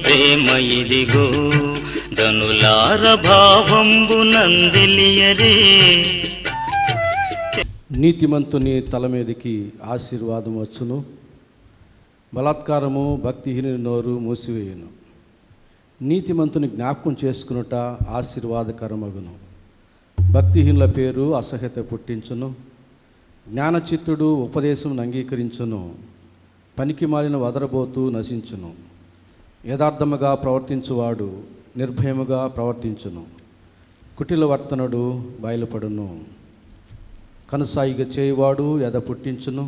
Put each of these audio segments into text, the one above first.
ప్రేమ ఇదిగో ధనులార భావంబు నందిలియరే. నీతిమంతుని తల మీదకి ఆశీర్వాదం వచ్చును, బలాత్కారము భక్తిహీనుని నోరు మూసివేయును. నీతిమంతుని జ్ఞాపకం చేసుకునుట ఆశీర్వాదకరమగును, భక్తిహీనుల పేరు అసహ్యత పుట్టించును. జ్ఞానచిత్తుడు ఉపదేశం అంగీకరించును, పనికి మాలిన వదరబోతూ నశించును. యథార్థముగా ప్రవర్తించువాడు నిర్భయముగా ప్రవర్తించును, కుటిల వర్తనుడు బయలుపడును. కనుసాయిగ చేయువాడు ఎద పుట్టించును,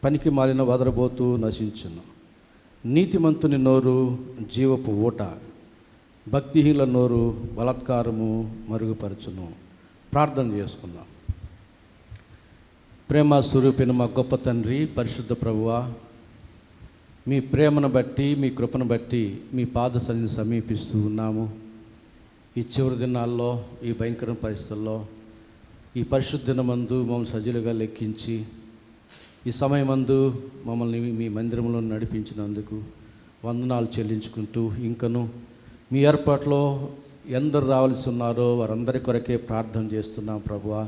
పనికి మాలిన వదరబోతూ నశించును. నీతిమంతుని నోరు జీవపు ఊట, భక్తిహీనుల నోరు బలాత్కారము మరుగుపరచును. ప్రార్థన చేసుకుందాం. ప్రేమ స్వరూపిన మా గొప్ప తండ్రి, పరిశుద్ధ ప్రభువా, మీ ప్రేమను బట్టి మీ కృపను బట్టి మీ పాద సన్నిధిని సమీపిస్తూ ఉన్నాము. ఈ చివరి దినాల్లో, ఈ భయంకర పరిస్థితుల్లో, ఈ పరిశుద్ధ దినమందు మమ్మల్ని సజీలుగా లెక్కించి ఈ సమయమందు మమ్మల్ని మీ మందిరంలో నడిపించినందుకు వందనాలు చెల్లించుకుంటూ, ఇంకను మీ ఏర్పాట్లో ఎందరు రావాల్సి ఉన్నారో వారందరి కొరకే ప్రార్థన చేస్తున్నాం. ప్రభువా,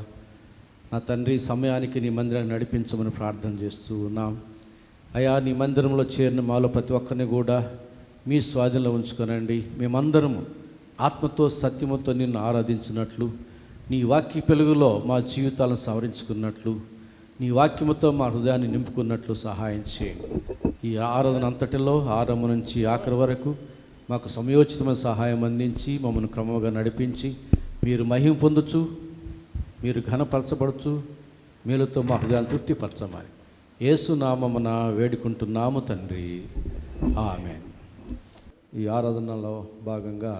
నా తండ్రి, సమయానికి నీ మందిరాన్ని నడిపించమని ప్రార్థన చేస్తూ ఉన్నాం. అయా, నీ మందిరంలో చేరిన మాలో ప్రతి ఒక్కరిని కూడా మీ స్వాధీనంలో ఉంచుకోనండి. మేమందరము ఆత్మతో సత్యముతో నిన్ను ఆరాధించినట్లు, నీ వాక్య వెలుగులో మా జీవితాలను సవరించుకున్నట్లు, నీ వాక్యముతో మా హృదయాన్ని నింపుకున్నట్లు సహాయం చేయండి. ఈ ఆరాధన అంతటిలో ఆరంభం నుంచి ఆఖరి వరకు మాకు సమయోచితమైన సహాయం అందించి మమ్మల్ని క్రమంగా నడిపించి మీరు మహిమ పొందొచ్చు, మీరు ఘనపరచబడచ్చు, మేలుతో మా హృదయాలు తృప్తిపరచమని యేసు నామమున వేడుకుంటున్నాము తండ్రి, ఆమేన్. ఈ ఆరాధనలో భాగంగా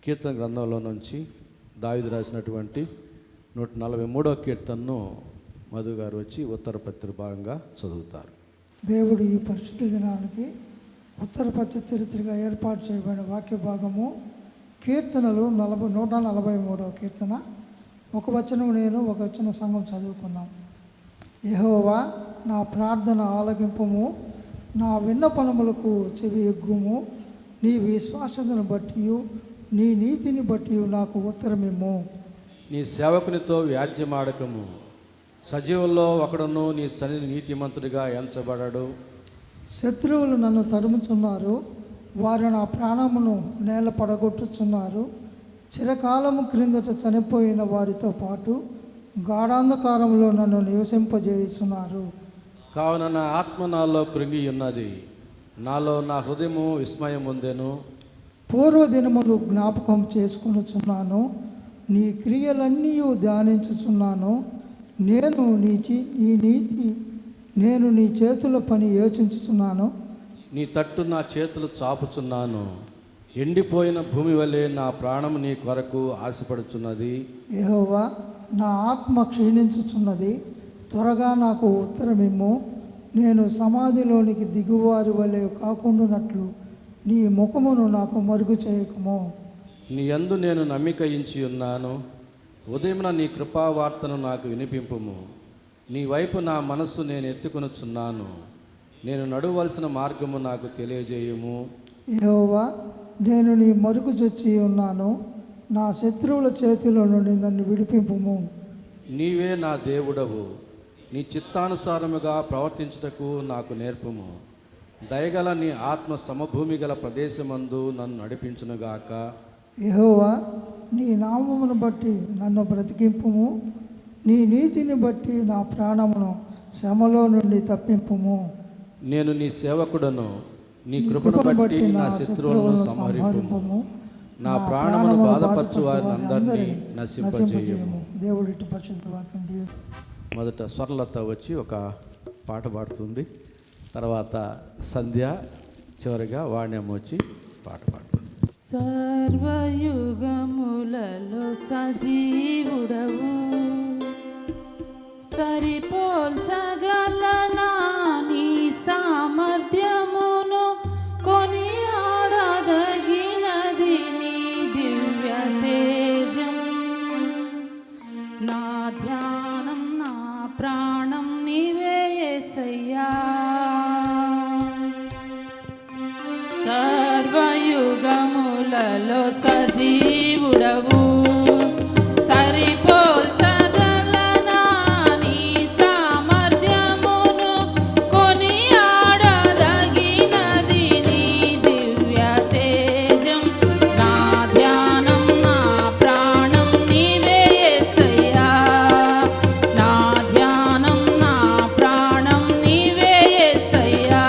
కీర్తన గ్రంథంలో నుంచి దావీదు రాసినటువంటి 143వ కీర్తనను మధు గారు వచ్చి ఉత్తరపత్రి భాగంగా చదువుతారు. దేవుడు ఈ పరిశుద్ధ దినానికి ఉత్తరపత్రి చరిత్రగా ఏర్పాటు చేయబడిన వాక్య భాగము కీర్తనలు 143వ కీర్తన. ఒక వచనం నేను, ఒక వచనం సంఘం చదువుకుందాం. యెహోవా, నా ప్రార్థన ఆలకింపుము, నా విన్నపనములకు చెవి ఎగ్గుము. నీ విశ్వాసతను బట్టి నీ నీతిని బట్టి నాకు ఉత్తరమిమ్ము. నీ సేవకునితో వ్యాజ్యమాడకము, సజీవుల్లో ఒకడును నీ సన్నిధి నీతిమంతుడిగా ఎంచబడడు. శత్రువులు నన్ను తరుముచున్నారు, వారు నా ప్రాణమును నేల పడగొట్టుచున్నారు. చిరకాలము క్రిందట చనిపోయిన వారితో పాటు గాఢాంధకారంలో నన్ను నివసింపజేస్తున్నారు. కావున నా ఆత్మ నాలో కృంగి ఉన్నది, నాలో నా హృదయము విస్మయం పొందెను. పూర్వదినములు జ్ఞాపకం చేసుకొనుచున్నాను, నీ క్రియలన్నీ ధ్యానించుచున్నాను. నేను నీ చేతుల పని యోచించుచున్నాను. నీ తట్టు నా చేతులు చాపుచున్నాను. ఎండిపోయిన భూమి వలె నా ప్రాణము నీ కొరకు ఆశపడుచున్నది. యెహోవా, నా ఆత్మ క్షీణించుచున్నది, త్వరగా నాకు ఉత్తరమిమ్ము. నేను సమాధిలోనికి దిగువారి వలె కాకుండానట్లు నీ ముఖమును నాకు మరుగు చేయకము. నీ యందు నేను నమ్మిక ఉంచి ఉన్నాను. ఉదయమున నీ కృపావార్తను నాకు వినిపింపుము. నీ వైపు నా మనస్సు నేను ఎత్తుకొనుచున్నాను. నేను నడవలసిన మార్గము నాకు తెలియజేయుము. యెహోవా, నేను నీ మరుగు చొచ్చి ఉన్నాను, నా శత్రువుల చేతిలో నుండి నన్ను విడిపింపుము. నీవే నా దేవుడవు, నీ చిత్తానుసారముగా ప్రవర్తించుటకు నాకు నేర్పుము. దయగల నీ ఆత్మ సమభూమి గల ప్రదేశమందు నన్ను నడిపించునుగాక. యెహోవా, నీ నామమును బట్టి నన్ను బ్రతికింపుము. నీ నీతిని బట్టి నా ప్రాణమును శ్రమలో నుండి తప్పింపుము. నేను నీ సేవకుడను, నీ కృపను బట్టి నా శత్రువులను సంహరింపుము. నా ప్రాణమును బాధపరచు వారిని అందరినీ నశింపజేయుము. దేవుడి పరిశుద్ధ వాక్యం దీవెన. మొదట స్వర్లత వచ్చి ఒక పాట పాడుతుంది, తర్వాత సంధ్య, చివరిగా వాణ్యమ్మ వచ్చి పాట పాడుతుంది. సర్వయుగములలో సజీవుడవు, సరిపోల్చగలనా నీ సామర్థ్యమును, కొనియాడదగినది నీ దివ్య తేజం. నా ధ్యానం, నా ప్రాణం నీవే యేసయ్యా. సర్వయుగములలో సజీవుడవు సరిపోల్చగలనా నీ సామర్థ్యమును కొనియాడదగినది నీ దివ్య తేజం నా ధ్యానం నా ప్రాణం నీవే యేసయ్యా నా ధ్యానం నా ప్రాణం నీవే యేసయ్యా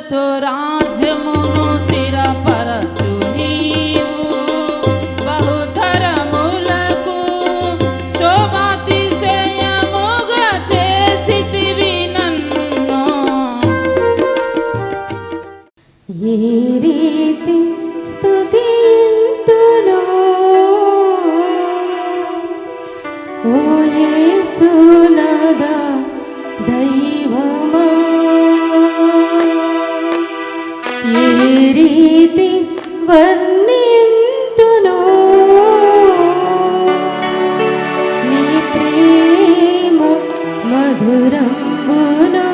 కృపలతో రాజ్యమును స్థిరపరచు నీవు బహుతరములకు శోభాతిశయముగా చేసితివి నన్ను. ఏ రీతి స్తుతింతునో ఓ యేసునాథ దైవమా, ఏ రీతి వర్ణింతునో నీ ప్రేమ మధురంబునో.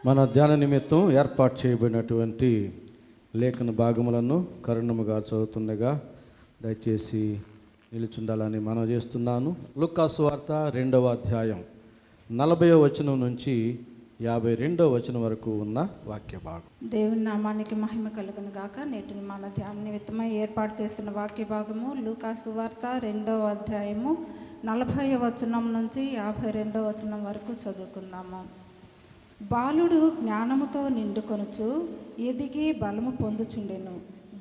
మన ధ్యాన నిమిత్తం ఏర్పాటు చేయబడినటువంటి లేఖన భాగములను కరుణముగా చదువుతుండగా దయచేసి నిలుచుండాలని మనం చేస్తున్నాను. లూకాసు వార్త 2వ అధ్యాయం 40వ వచనం నుంచి 52వ వచనం వరకు ఉన్న వాక్య భాగం. దేవుని నామానికి మహిమ కలుగును గాక. నేటిని మన ధ్యాన నిమిత్తమై ఏర్పాటు చేసిన వాక్య భాగము లూకాసు వార్త 2వ అధ్యాయము 40వ వచనం నుంచి 52వ వచనం వరకు చదువుకుందాము. బాలుడు జ్ఞానముతో నిండుకొనుచు ఎదిగి బలము పొందుచుండెను.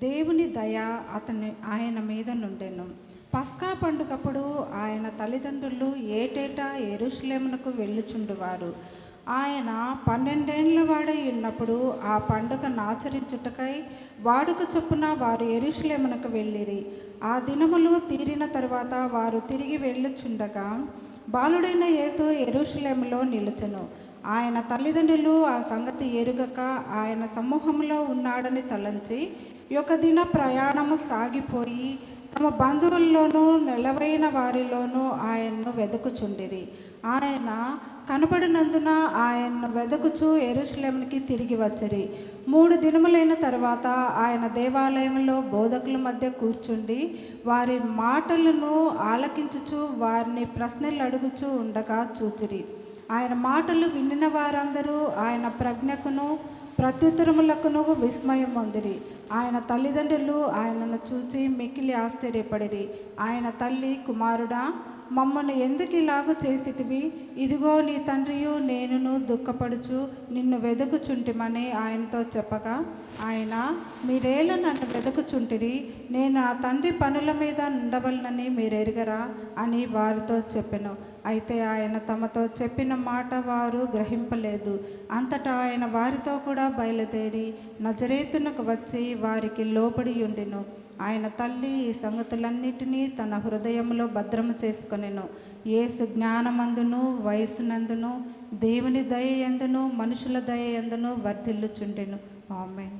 దేవుని దయ ఆయన మీద నుండెను. పస్కా పండుగప్పుడు ఆయన తల్లిదండ్రులు ఏటేటా యెరూషలేమునకు వెళ్ళుచుండువారు. ఆయన 12 ఏండ్ల వాడై ఉన్నప్పుడు ఆ పండుగను ఆచరించుటకై వాడుక చొప్పున వారు యెరూషలేమునకు వెళ్ళిరి. ఆ దినములు తీరిన తరువాత వారు తిరిగి వెళ్ళుచుండగా బాలుడైన యేసు యెరూషలేములో నిలుచెను. ఆయన తల్లిదండ్రులు ఆ సంగతి ఎరుగక ఆయన సమూహంలో ఉన్నాడని తలంచి ఒక దిన ప్రయాణము సాగిపోయి తమ బంధువుల్లోనూ నెలవైన వారిలోనూ ఆయన్ను వెదకుచుండిరి. ఆయన కనబడినందున ఆయన్ను వెదకుచు యెరూషలేమునికి తిరిగి వచ్చిరి. 3 దినములైన తర్వాత ఆయన దేవాలయంలో బోధకుల మధ్య కూర్చుండి వారి మాటలను ఆలకించుచు వారిని ప్రశ్నలు అడుగుచూ ఉండగా చూచిరి. ఆయన మాటలు వినిన వారందరూ ఆయన ప్రజ్ఞకును ప్రత్యుత్తరములకును విస్మయం పొందిరి. ఆయన తల్లిదండ్రులు ఆయనను చూచి మిక్కిలి ఆశ్చర్యపడిరి. ఆయన తల్లి, కుమారుడా, మమ్మను ఎందుకు ఇలాగ చేసితివి? ఇదిగో నీ తండ్రియు నేనును దుఃఖపడుచు నిన్ను వెదకుచుంటిమని ఆయనతో చెప్పగా ఆయన, మీరేళ నన్ను వెదకుచుంటిరి? నేను ఆ తండ్రి పనుల మీద ఉండవలనని మీరెరుగరా అని వారితో చెప్పెను. అయితే ఆయన తమతో చెప్పిన మాట వారు గ్రహింపలేదు. అంతటా ఆయన వారితో కూడా బయలుదేరి నజరేతునకు వచ్చి వారికి లోబడి ఉండెను. ఆయన తల్లి ఈ సంగతులన్నిటినీ తన హృదయంలో భద్రము చేసుకొనెను. యేసు జ్ఞానమందును వయసునందును దేవుని దయ యందును మనుషుల దయ యందును వర్ధిల్లుచుండెను. ఆమేన్.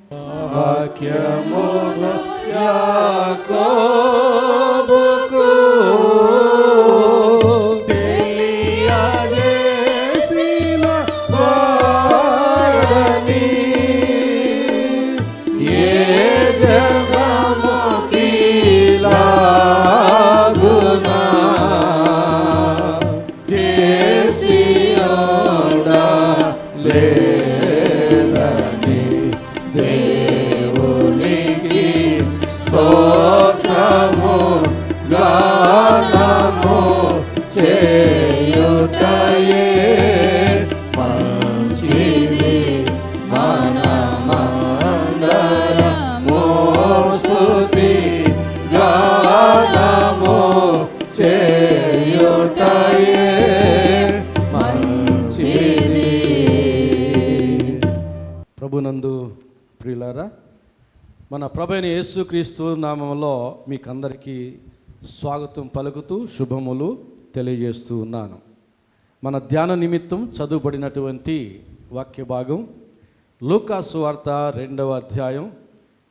ప్రభునందు ప్రియులారా, మన ప్రభువైన యేసుక్రీస్తు నామములో మీకందరికీ స్వాగతం పలుకుతూ శుభములు తెలియజేస్తూ ఉన్నాను. మన ధ్యాన నిమిత్తం చదువుబడినటువంటి వాక్య భాగం లూకాసు వార్త 2వ అధ్యాయం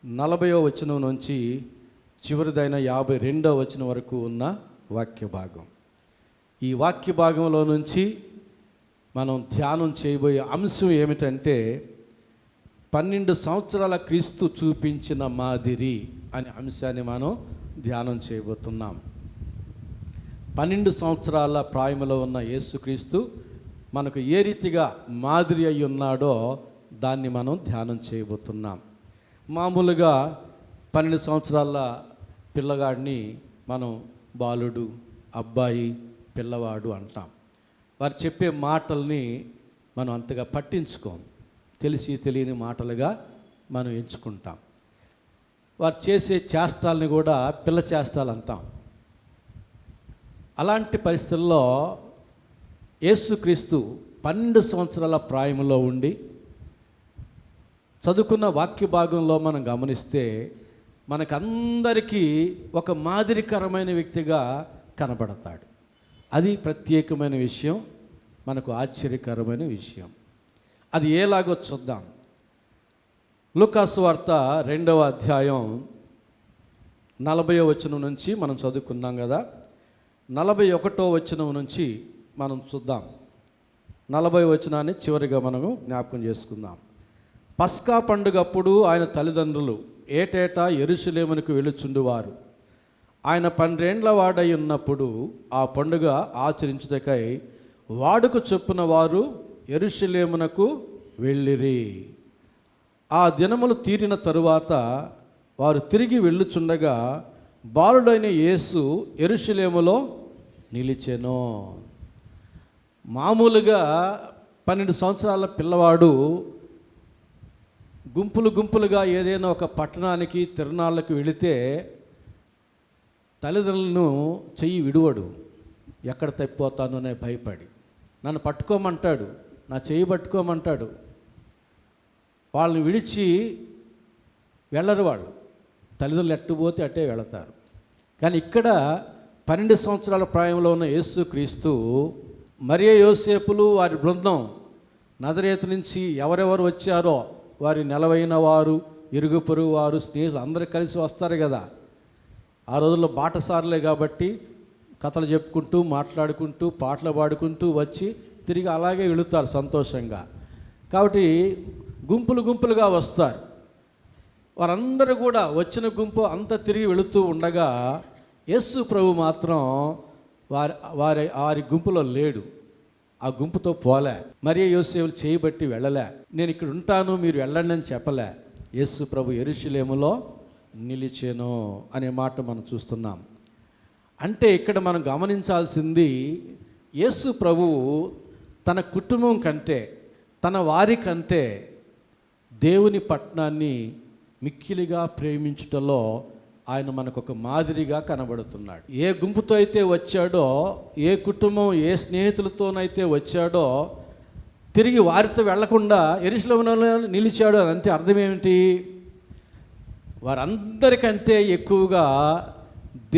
40వ వచనం నుంచి చివరిదైన 52వ వచనం వరకు ఉన్న వాక్య భాగం. ఈ వాక్య భాగంలో నుంచి మనం ధ్యానం చేయబోయే అంశం ఏమిటంటే 12 సంవత్సరాల క్రీస్తు చూపించిన మాదిరి అనే అంశాన్ని మనం ధ్యానం చేయబోతున్నాం. 12 సంవత్సరాల ప్రాయములో ఉన్న యేసుక్రీస్తు మనకు ఏ రీతిగా మాదిరి అయి ఉన్నాడో దాన్ని మనం ధ్యానం చేయబోతున్నాం. మామూలుగా 12 సంవత్సరాల పిల్లగాడిని మనం బాలుడు, అబ్బాయి, పిల్లవాడు అంటాం. వారు చెప్పే మాటల్ని మనం అంతగా పట్టించుకోం. తెలిసి తెలియని మాటలుగా మనం ఎంచుకుంటాం. వారు చేసే చేష్టాలని కూడా పిల్ల చేష్టాలు అంటాం. అలాంటి పరిస్థితుల్లో యేసుక్రీస్తు 12 సంవత్సరాల ప్రాయంలో ఉండి చదువుకున్న వాక్య భాగంలో మనం గమనిస్తే మనకందరికీ ఒక మాదిరికరమైన వ్యక్తిగా కనబడతాడు. అది ప్రత్యేకమైన విషయం, మనకు ఆశ్చర్యకరమైన విషయం. అది ఎలాగో చూద్దాం. లూకాసు వార్త 2వ అధ్యాయం 40వ వచనం నుంచి మనం చదువుకున్నాం కదా. 41వ వచనం నుంచి మనం చూద్దాం. 40వ వచనాన్ని చివరిగా మనము జ్ఞాపకం చేసుకుందాం. పస్కా పండుగప్పుడు ఆయన తల్లిదండ్రులు ఏటేటా యెరూషలేమునకు వెళ్ళుచుండువారు. ఆయన 12 ఏండ్ల వాడై ఉన్నప్పుడు ఆ పండుగ ఆచరించుటకై వాడుక చొప్పున వారు యెరూషలేమునకు వెళ్ళిరి. ఆ దినములు తీరిన తరువాత వారు తిరిగి వెళ్ళుచుండగా బాలుడైన యేసు యెరూషలేములో నిలిచెను. మామూలుగా 12 సంవత్సరాల పిల్లవాడు గుంపులుగా ఏదైనా ఒక పట్టణానికి తిరునాళ్ళకి వెళితే తల్లిదండ్రులను చెయ్యి విడువడు. ఎక్కడ తప్పిపోతాను అనే భయపడి నన్ను పట్టుకోమంటాడు, నా చెయ్యి పట్టుకోమంటాడు. వాళ్ళని విడిచి వెళ్ళరు. వాళ్ళు తల్లిదండ్రులు ఎట్టుపోతే అట్టే వెళతారు. కానీ ఇక్కడ 12 సంవత్సరాల ప్రాయంలో ఉన్న యేసుక్రీస్తు మరియ యోసేపులు వారి బృందం నజరేతు నుంచి ఎవరెవరు వచ్చారో వారి నెలవైన వారు, ఇరుగు పొరుగు వారు, స్నేహితులు అందరూ కలిసి వస్తారు కదా. ఆ రోజుల్లో బాటసారులే కాబట్టి కథలు చెప్పుకుంటూ మాట్లాడుకుంటూ పాటలు పాడుకుంటూ వచ్చి తిరిగి అలాగే వెళుతారు సంతోషంగా. కాబట్టి గుంపులుగా వస్తారు. వారందరూ కూడా వచ్చిన గుంపు అంతా తిరిగి వెళుతూ ఉండగా యేసు ప్రభు మాత్రం వారి గుంపులో లేడు. ఆ గుంపుతో పోలే. మరియ యోసేపులు చేయబట్టి వెళ్ళలే. నేను ఇక్కడ ఉంటాను, మీరు వెళ్ళండి అని చెప్పలే. యేసు ప్రభు యెరూషలేములో నిలిచెను అనే మాట మనం చూస్తున్నాం. అంటే ఇక్కడ మనం గమనించాల్సింది, యేసు ప్రభువు తన కుటుంబం కంటే, తన వారి కంటే దేవుని పట్టణాన్ని మిక్కిలిగా ప్రేమించుటలో ఆయన మనకు ఒక మాదిరిగా కనబడుతున్నాడు. ఏ గుంపుతో అయితే వచ్చాడో, ఏ కుటుంబం, ఏ స్నేహితులతోనైతే వచ్చాడో తిరిగి వారితో వెళ్లకుండా యెరూషలేములో నిలిచాడు. అంటే అర్థం ఏమిటి? వారందరికంటే ఎక్కువగా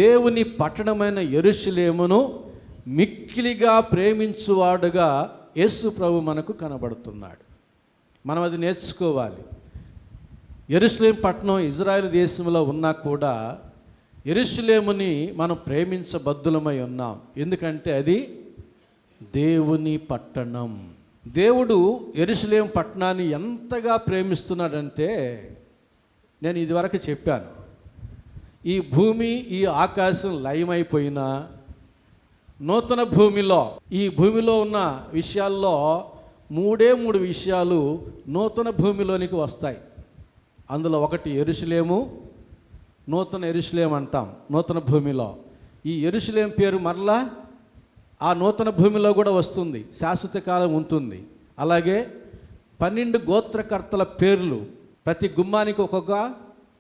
దేవుని పట్టణమైన యెరూషలేమును మిక్కిలిగా ప్రేమించువాడుగా యేసు ప్రభు మనకు కనబడుతున్నాడు. మనం అది నేర్చుకోవాలి. యెరూషలేం పట్టణం ఇజ్రాయెల్ దేశంలో ఉన్నా కూడా యెరూషలేముని మనం ప్రేమించబద్దులమై ఉన్నాం. ఎందుకంటే అది దేవుని పట్టణం. దేవుడు యెరూషలేం పట్టణాన్ని ఎంతగా ప్రేమిస్తున్నాడంటే, నేను ఇదివరకు చెప్పాను, ఈ భూమి ఈ ఆకాశం లయమైపోయినా నూతన భూమిలో, ఈ భూమిలో ఉన్న విషయాల్లో 3 విషయాలు నూతన భూమిలోనికి వస్తాయి. అందులో ఒకటి యెరూషలేము, నూతన యెరూషలేం అంటాం నూతన భూమిలో. ఈ యెరూషలేం పేరు మరలా ఆ నూతన భూమిలో కూడా వస్తుంది, శాశ్వత కాలం ఉంటుంది. అలాగే 12 గోత్రకర్తల పేర్లు, ప్రతి గుమ్మానికి ఒక్కొక్క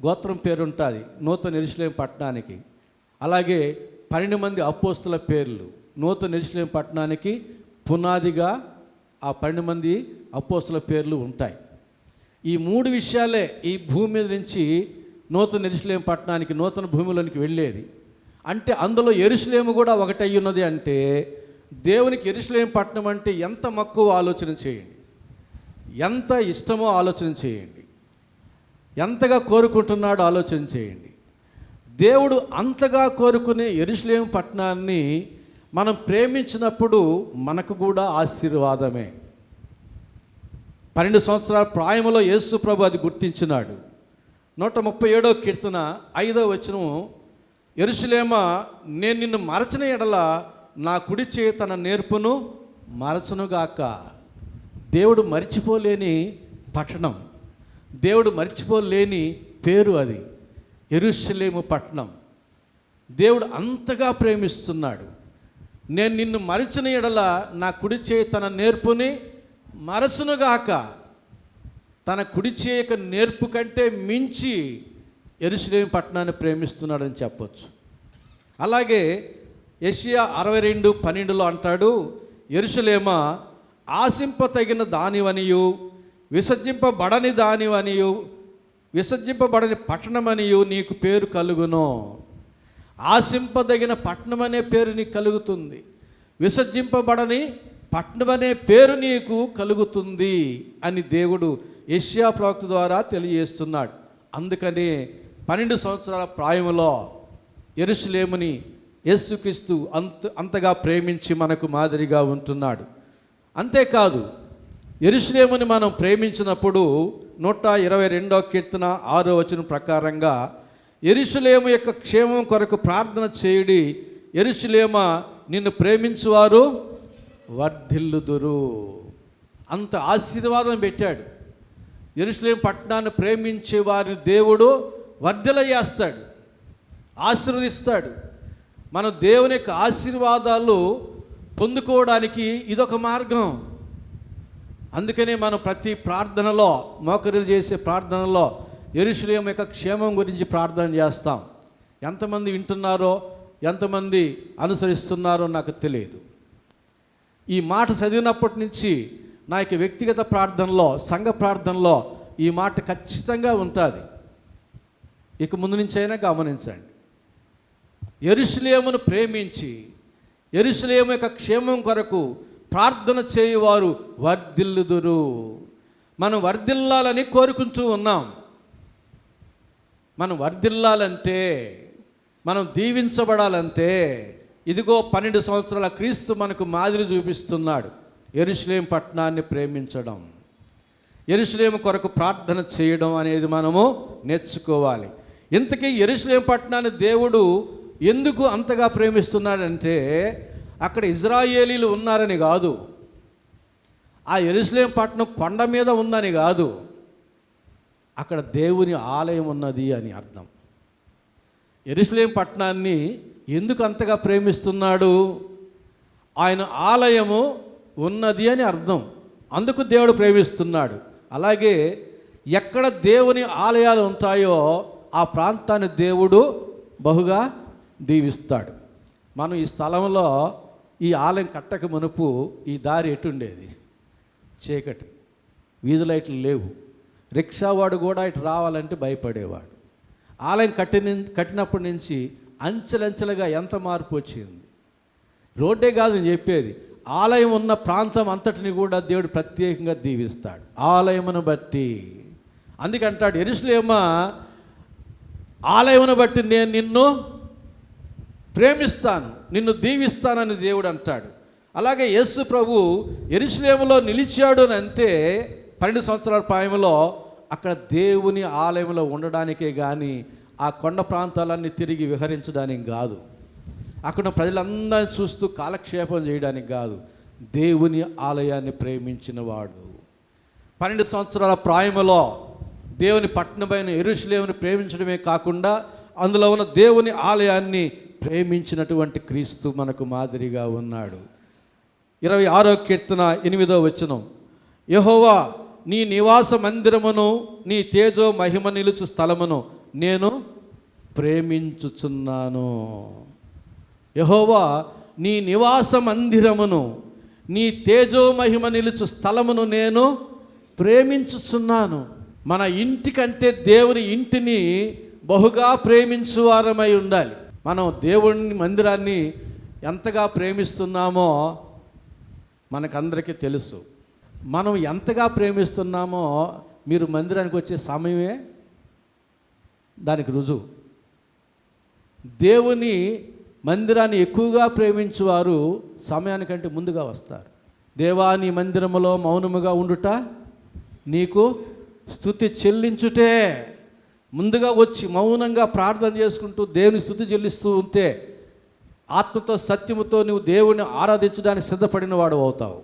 గోత్రం పేరు ఉంటుంది నూతన యెరూషలేం పట్టణానికి. అలాగే 12 మంది అపోస్తుల పేర్లు నూతన యెరూషలేం పట్టణానికి పునాదిగా ఆ 12 మంది అపోస్తుల పేర్లు ఉంటాయి. ఈ 3 విషయాలే ఈ భూమి మీద నుంచి నూతన యెరూషలేం పట్టణానికి, నూతన భూమిలోనికి వెళ్ళేది. అంటే అందులో యెరూషలేము కూడా ఒకటై ఉన్నది. అంటే దేవునికి యెరూషలేం పట్టణం అంటే ఎంత మక్కువ ఆలోచన చేయండి, ఎంత ఇష్టమో ఆలోచన చేయండి, ఎంతగా కోరుకుంటున్నాడో ఆలోచన చేయండి. దేవుడు అంతగా కోరుకునే యెరూషలేం పట్టణాన్ని మనం ప్రేమించినప్పుడు మనకు కూడా ఆశీర్వాదమే. 12 సంవత్సరాల ప్రాయంలో యేసు ప్రభు అది గుర్తించినాడు. 137వ కీర్తన 5వ వచనం, యెరూషలేమా నేను నిన్ను మరచిన ఎడల నా కుడి చేయి తన నేర్పును మరచునుగాక. దేవుడు మరిచిపోలేని పట్టణం, దేవుడు మరిచిపోలేని పేరు అది యెరూషలేము పట్టణం. దేవుడు అంతగా ప్రేమిస్తున్నాడు. నేను నిన్ను మరిచిన ఎడల నా కుడి చేయి తన నేర్పుని మరచునుగాక. తన కుడి చేయక నేర్పు కంటే మించి యెరూషలేము పట్టణాన్ని ప్రేమిస్తున్నాడని చెప్పొచ్చు. అలాగే యెషయా 62:12 అంటాడు, యెరూషలేమా ఆశింపతగిన దానివనియు విసర్జింపబడని దానివనియు విసర్జింపబడని పట్టణమనియు నీకు పేరు కలుగును. ఆశింపదగిన పట్టణం అనే పేరు నీకు కలుగుతుంది, విసర్జింపబడని పట్టణం అనే పేరు నీకు కలుగుతుంది అని దేవుడు యెషయా ప్రవక్త ద్వారా తెలియజేస్తున్నాడు. అందుకని 12 సంవత్సరాల ప్రాయంలో యెరూషలేముని యేసుక్రీస్తు అంతగా ప్రేమించి మనకు మాదిరిగా ఉంటున్నాడు. అంతేకాదు యెరూషలేముని మనం ప్రేమించినప్పుడు 122వ కీర్తన 6వ వచనం ప్రకారంగా యెరూషలేము యొక్క క్షేమం కొరకు ప్రార్థన చేయుడి, యెరూషలేమ నిన్ను ప్రేమించువారు వర్ధిల్లుదురు. అంత ఆశీర్వాదం పెట్టాడు. యెరూషలేము పట్టణాన్ని ప్రేమించే వారిని దేవుడు వర్ధిల్లజేస్తాడు, ఆశీర్వదిస్తాడు. మన దేవుని యొక్క ఆశీర్వాదాలు పొందుకోవడానికి ఇదొక మార్గం. అందుకనే మనం ప్రతి ప్రార్థనలో, మోకరిల్లు చేసే ప్రార్థనలో యెరూషలేము యొక్క క్షేమం గురించి ప్రార్థన చేస్తాం. ఎంతమంది వింటున్నారో, ఎంతమంది అనుసరిస్తున్నారో నాకు తెలియదు. ఈ మాట చదివినప్పటి నుంచి నా యొక్క వ్యక్తిగత ప్రార్థనలో, సంఘ ప్రార్థనలో ఈ మాట ఖచ్చితంగా ఉంటుంది. ఇక ముందు నుంచి అయినా గమనించండి. యెరూషలేమును ప్రేమించి యెరూషలేము యొక్క క్షేమం కొరకు ప్రార్థన చేయువారు వర్ధిల్లుదురు. మనం వర్ధిల్లాలని కోరుకుంటూ ఉన్నాం. మనం వర్ధిల్లాలంటే, మనం దీవించబడాలంటే ఇదిగో 12 సంవత్సరాల క్రీస్తు మనకు మాదిరి చూపిస్తున్నాడు. యెరూషలేము పట్టణాన్ని ప్రేమించడం, యెరూషలేము కొరకు ప్రార్థన చేయడం అనేది మనము నేర్చుకోవాలి. ఇంతకీ యెరూషలేము పట్టణాన్ని దేవుడు ఎందుకు అంతగా ప్రేమిస్తున్నాడంటే అక్కడ ఇజ్రాయేలీలు ఉన్నారని కాదు, ఆ యెరూషలేము పట్టణం కొండ మీద ఉందని కాదు, అక్కడ దేవుని ఆలయం ఉన్నది అని అర్థం. యెరూషలేము పట్టణాన్ని ఎందుకు అంతగా ప్రేమిస్తున్నాడు? ఆయన ఆలయము ఉన్నది అని అర్థం. అందుకు దేవుడు ప్రేమిస్తున్నాడు. అలాగే ఎక్కడ దేవుని ఆలయాలు ఉంటాయో ఆ ప్రాంతాన్ని దేవుడు బహుగా దీవిస్తాడు. మనం ఈ స్థలంలో ఈ ఆలయం కట్టక మునుపు ఈ దారి ఎటుండేది? చీకటి, వీధి లైట్లు లేవు. రిక్షావాడు కూడా ఇటు రావాలంటే భయపడేవాడు. ఆలయం కట్టినప్పటి నుంచి అంచెలంచెలుగా ఎంత మార్పు వచ్చింది. రోడ్డే కాదు నేను చెప్పేది, ఆలయం ఉన్న ప్రాంతం అంతటిని కూడా దేవుడు ప్రత్యేకంగా దీవిస్తాడు ఆలయమును బట్టి. అందుకంటాడు, యెరూషలేమా ఆలయమును బట్టి నేను నిన్ను ప్రేమిస్తాను, నిన్ను దీవిస్తానని దేవుడు అంటాడు. అలాగే యేసు ప్రభు యెరూషలేములో నిలిచాడు అని అంటే 12 సంవత్సరాల ప్రాయంలో అక్కడ దేవుని ఆలయంలో ఉండడానికే కానీ ఆ కొండ ప్రాంతాలన్నీ తిరిగి విహరించడానికి కాదు, అక్కడ ప్రజలందరినీ చూస్తూ కాలక్షేపం చేయడానికి కాదు, దేవుని ఆలయాన్ని ప్రేమించిన వాడు. 12 సంవత్సరాల ప్రాయములో దేవుని పట్టణమైన యెరూషలేమును ప్రేమించడమే కాకుండా అందులో ఉన్న దేవుని ఆలయాన్ని ప్రేమించినటువంటి క్రీస్తు మనకు మాదిరిగా ఉన్నాడు. 26వ కీర్తన 8వ వచనం, యెహోవా నీ నివాస మందిరమును నీ తేజో మహిమ నిలుచు స్థలమును నేను ప్రేమించుచున్నాను. యెహోవా నీ నివాస మందిరమును నీ తేజో మహిమ నిలుచు స్థలమును నేను ప్రేమించుచున్నాను. మన ఇంటికంటే దేవుని ఇంటిని బహుగా ప్రేమించువారమై ఉండాలి. మనం దేవుని మందిరాన్ని ఎంతగా ప్రేమిస్తున్నామో మనకందరికీ తెలుసు. మనం ఎంతగా ప్రేమిస్తున్నామో మీరు మందిరానికి వచ్చే సమయమే దానికి రుజువు. దేవుని మందిరాన్ని ఎక్కువగా ప్రేమించువారు సమయానికంటే ముందుగా వస్తారు. దేవా నీ మందిరములో మౌనముగా ఉండుట నీకు స్తుతి చెల్లించుటే. ముందుగా వచ్చి మౌనంగా ప్రార్థన చేసుకుంటూ దేవుని స్తుతి చెల్లిస్తూ ఉంటే ఆత్మతో సత్యముతో నువ్వు దేవుని ఆరాధించడానికి సిద్ధపడిన వాడు అవుతావు.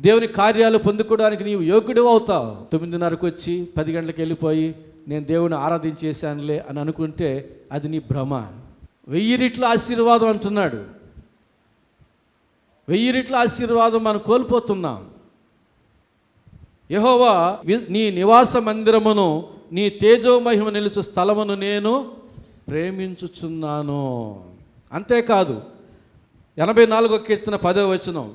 దేవుని కార్యాలు పొందుకోవడానికి నీవు యోగ్యుడు అవుతావు. 9:30కు వచ్చి 10 గంటలకు వెళ్ళిపోయి నేను దేవుని ఆరాధించేశానులే అని అనుకుంటే అది నీ భ్రమ. 1000 రెట్ల ఆశీర్వాదం అంటున్నాడు. 1000 రెట్ల ఆశీర్వాదం మనం కోల్పోతున్నాం. యెహోవా నీ నివాస మందిరమును నీ తేజో మహిమ నిలుచు స్థలమును నేను ప్రేమించుచున్నాను. అంతేకాదు 84వ కీర్తన 10వ వచనం,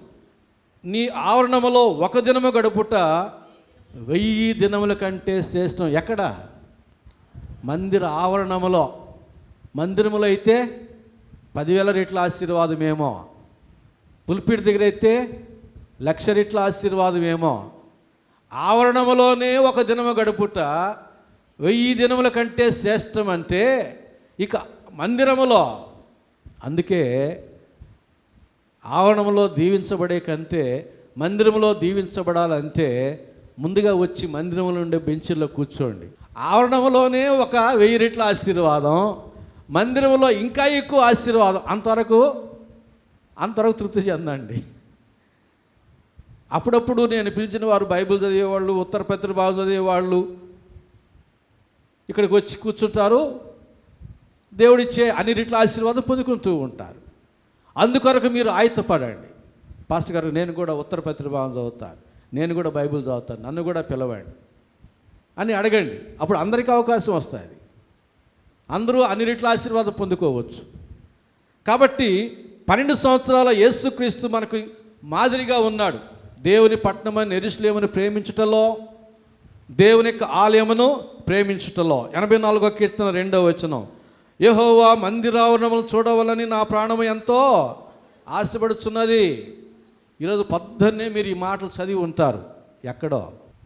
నీ ఆవరణములో ఒక దినము గడుపుట 1000 దినముల కంటే శ్రేష్టం. ఎక్కడ? మందిర ఆవరణములో. మందిరములో అయితే 10,000 రెట్ల ఆశీర్వాదమేమో, పుల్పిడి దగ్గర అయితే 1,00,000 రెట్ల ఆశీర్వాదమేమో. ఆవరణములోనే ఒక దినము గడుపుట 1000 దినముల కంటే శ్రేష్టం అంటే ఇక మందిరములో. అందుకే ఆవరణములో దీవించబడే కంటే మందిరంలో దీవించబడాలంటే ముందుగా వచ్చి మందిరంలో ఉండే బెంచీల్లో కూర్చోండి. ఆవరణంలోనే ఒక 1000 రెట్ల ఆశీర్వాదం, మందిరంలో ఇంకా ఎక్కువ ఆశీర్వాదం. అంతవరకు తృప్తి చెందండి. అప్పుడప్పుడు నేను పిలిచిన వారు బైబిల్ చదివేవాళ్ళు, ఉత్తరపత్రిక బాగా చదివేవాళ్ళు ఇక్కడికి వచ్చి కూర్చుంటారు, దేవుడిచ్చే అన్ని రెట్ల ఆశీర్వాదం పొందుకుంటూ ఉంటారు. అందుకొరకు మీరు ఆయత్తపడండి. పాస్టర్ గారు, నేను కూడా ఉత్తరపత్రిక భావం చదువుతాను, నేను కూడా బైబిల్ చదువుతాను, నన్ను కూడా పిలవండి అని అడగండి. అప్పుడు అందరికీ అవకాశం వస్తుంది, అందరూ అన్ని రెట్ల ఆశీర్వాదం పొందుకోవచ్చు. కాబట్టి 12 సంవత్సరాల యేసుక్రీస్తు మనకు మాదిరిగా ఉన్నాడు. దేవుని పట్టణమని యెరూషలేమును ప్రేమించుటలో, దేవుని యొక్క ఆలయమును ప్రేమించుటలో. 84వ కీర్తన 2వ వచనం, యెహోవా మందిరావరణమును చూడవలని నా ప్రాణము ఎంతో ఆశపడుచున్నది. ఈరోజు పొద్దున్నే మీరు ఈ మాటలు చదివి ఉంటారు ఎక్కడో.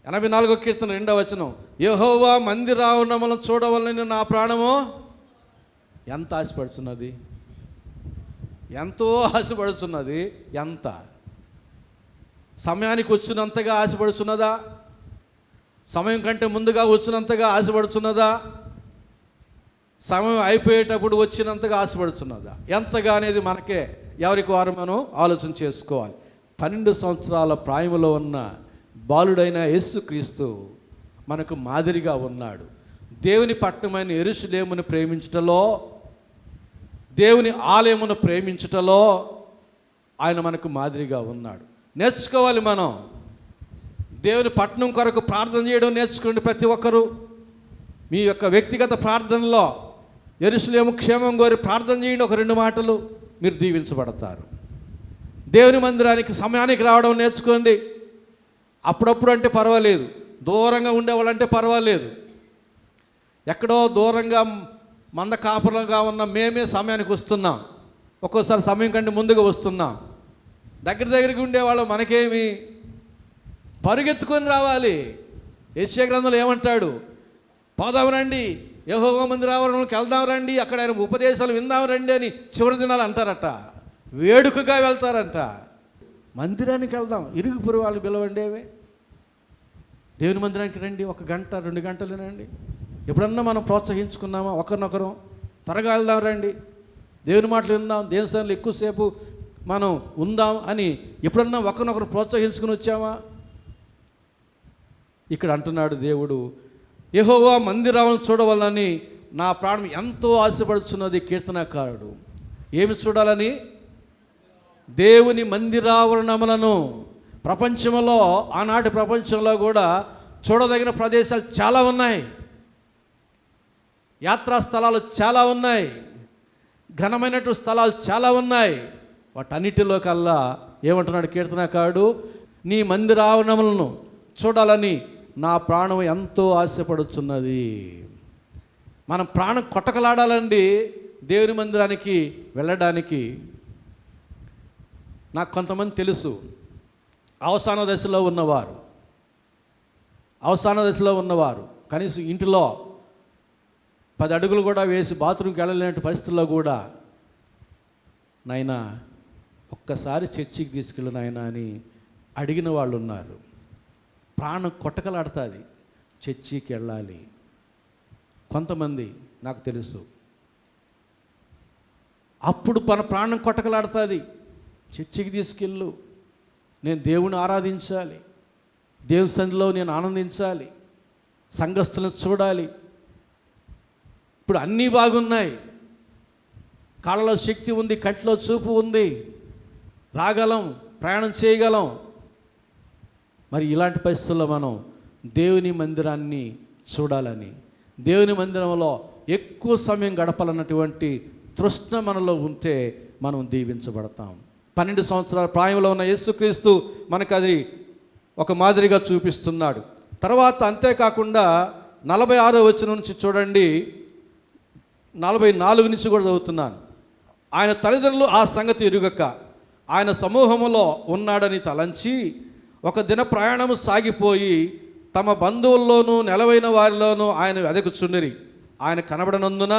84వ కీర్తన 2వ వచనం, యెహోవా మందిరావరణములను చూడవలని నా ప్రాణము ఎంత ఆశపడుతున్నది, ఎంతో ఆశపడుతున్నది. ఎంత సమయానికి వచ్చినంతగా ఆశపడుతున్నదా? సమయం కంటే ముందుగా వచ్చినంతగా ఆశపడుతున్నదా? సమయం అయిపోయేటప్పుడు వచ్చినంతగా ఆశపడుతున్నదా? ఎంతగా అనేది మనకే ఎవరికి వారు మనం ఆలోచన చేసుకోవాలి. 12 సంవత్సరాల ప్రాయములో ఉన్న బాలుడైన యేసుక్రీస్తు మనకు మాదిరిగా ఉన్నాడు. దేవుని పట్టణమైన యెరూషలేమును ప్రేమించుటలో, దేవుని ఆలయమును ప్రేమించుటలో ఆయన మనకు మాదిరిగా ఉన్నాడు. నేర్చుకోవాలి మనం. దేవుని పట్టణం కొరకు ప్రార్థన చేయడం నేర్చుకోండి ప్రతి ఒక్కరూ. మీ యొక్క వ్యక్తిగత ప్రార్థనలో యెరూషలేము క్షేమం కోరి ప్రార్థన చేయండి. ఒక 2 మాటలు, మీరు దీవించబడతారు. దేవుని మందిరానికి సమయానికి రావడం నేర్చుకోండి. అప్పుడప్పుడు అంటే పర్వాలేదు, దూరంగా ఉండేవాళ్ళంటే పర్వాలేదు. ఎక్కడో దూరంగా మంద కాపురంగా ఉన్న మేమే సమయానికి వస్తున్నాం, ఒక్కోసారి సమయం కంటే ముందుగా వస్తున్నాం. దగ్గరికి ఉండేవాళ్ళు మనకేమి, పరుగెత్తుకొని రావాలి. యెషయా గ్రంథంలో ఏమంటాడు? పోదాం రండి, యెహోవా మందిరావరణంలోకి వెళ్దాం రండి, అక్కడ ఆయన ఉపదేశాలు విందాం రండి అని చివరి దినాలు అంటారట. వేడుకగా వెళ్తారంట. మందిరానికి వెళ్దాం, ఇరుగు పొరుగు వాళ్ళు పిలవండేవే, దేవుని మందిరానికి రండి, 1 గంట 2 గంటలు రండి. ఎప్పుడన్నా మనం ప్రోత్సహించుకున్నామా ఒకరినొకరు? త్వరగా వెళ్దాం రండి, దేవుని మాటలు విందాం, దేవుని స్థానంలో ఎక్కువసేపు మనం ఉందాం అని ఎప్పుడన్నా ఒకరినొకరు ప్రోత్సహించుకుని వచ్చామా? ఇక్కడ అంటున్నాడు దేవుడు, యెహోవా మందిరాలను చూడవాలని నా ప్రాణం ఎంతో ఆశపడుతున్నది. కీర్తనకారుడు ఏమి చూడాలని? దేవుని మందిరావరణములను. ప్రపంచంలో, ఆనాటి ప్రపంచంలో కూడా చూడదగిన ప్రదేశాలు చాలా ఉన్నాయి, యాత్రా స్థలాలు చాలా ఉన్నాయి, ఘనమైనటువంటి స్థలాలు చాలా ఉన్నాయి. వాటన్నిటిలో కల్లా ఏమంటున్నాడు కీర్తనకారుడు? నీ మందిరావరణములను చూడాలని నా ప్రాణం ఎంతో ఆశపడుతున్నది. మనం ప్రాణం కొట్టకలాడాలండి దేవుని మందిరానికి వెళ్ళడానికి. నాకు కొంతమంది తెలుసు, అవసాన దశలో ఉన్నవారు కనీసం ఇంటిలో 10 అడుగులు కూడా వేసి బాత్రూమ్కి వెళ్ళలేని పరిస్థితుల్లో కూడా, నాయనా ఒక్కసారి చర్చికి తీసుకెళ్ళి నాయనా అని అడిగిన వాళ్ళు ఉన్నారు. ప్రాణం కొట్టకలాడుతుంది, చర్చికి వెళ్ళాలి. కొంతమంది నాకు తెలుసు, అప్పుడు మన ప్రాణం కొట్టకలాడుతుంది, చర్చికి తీసుకెళ్ళు, నేను దేవుని ఆరాధించాలి, దేవుని సన్నిధిలో నేను ఆనందించాలి, సంఘస్థులను చూడాలి. ఇప్పుడు అన్నీ బాగున్నాయి, కాళ్ళలో శక్తి ఉంది, కంటిలో చూపు ఉంది, రాగలం, ప్రయాణం చేయగలం. మరి ఇలాంటి పరిస్థితుల్లో మనం దేవుని మందిరాన్ని చూడాలని, దేవుని మందిరంలో ఎక్కువ సమయం గడపాలన్నటువంటి తృష్ణ మనలో ఉంటే మనం దీవించబడతాం. 12 సంవత్సరాల ప్రాయంలో ఉన్న యేసుక్రీస్తు మనకు అది ఒక మాదిరిగా చూపిస్తున్నాడు. తర్వాత అంతేకాకుండా 46వ వచనం నుంచి చూడండి, 44 నుంచి కూడా చదువుతున్నాను. ఆయన తల్లిదండ్రులు ఆ సంగతి ఎరుగక ఆయన సమూహములో ఉన్నాడని తలంచి ఒక దిన ప్రయాణము సాగిపోయి తమ బంధువుల్లోనూ నెలవైన వారిలోనూ ఆయన వెదకుచుండిరి. ఆయన కనబడనందున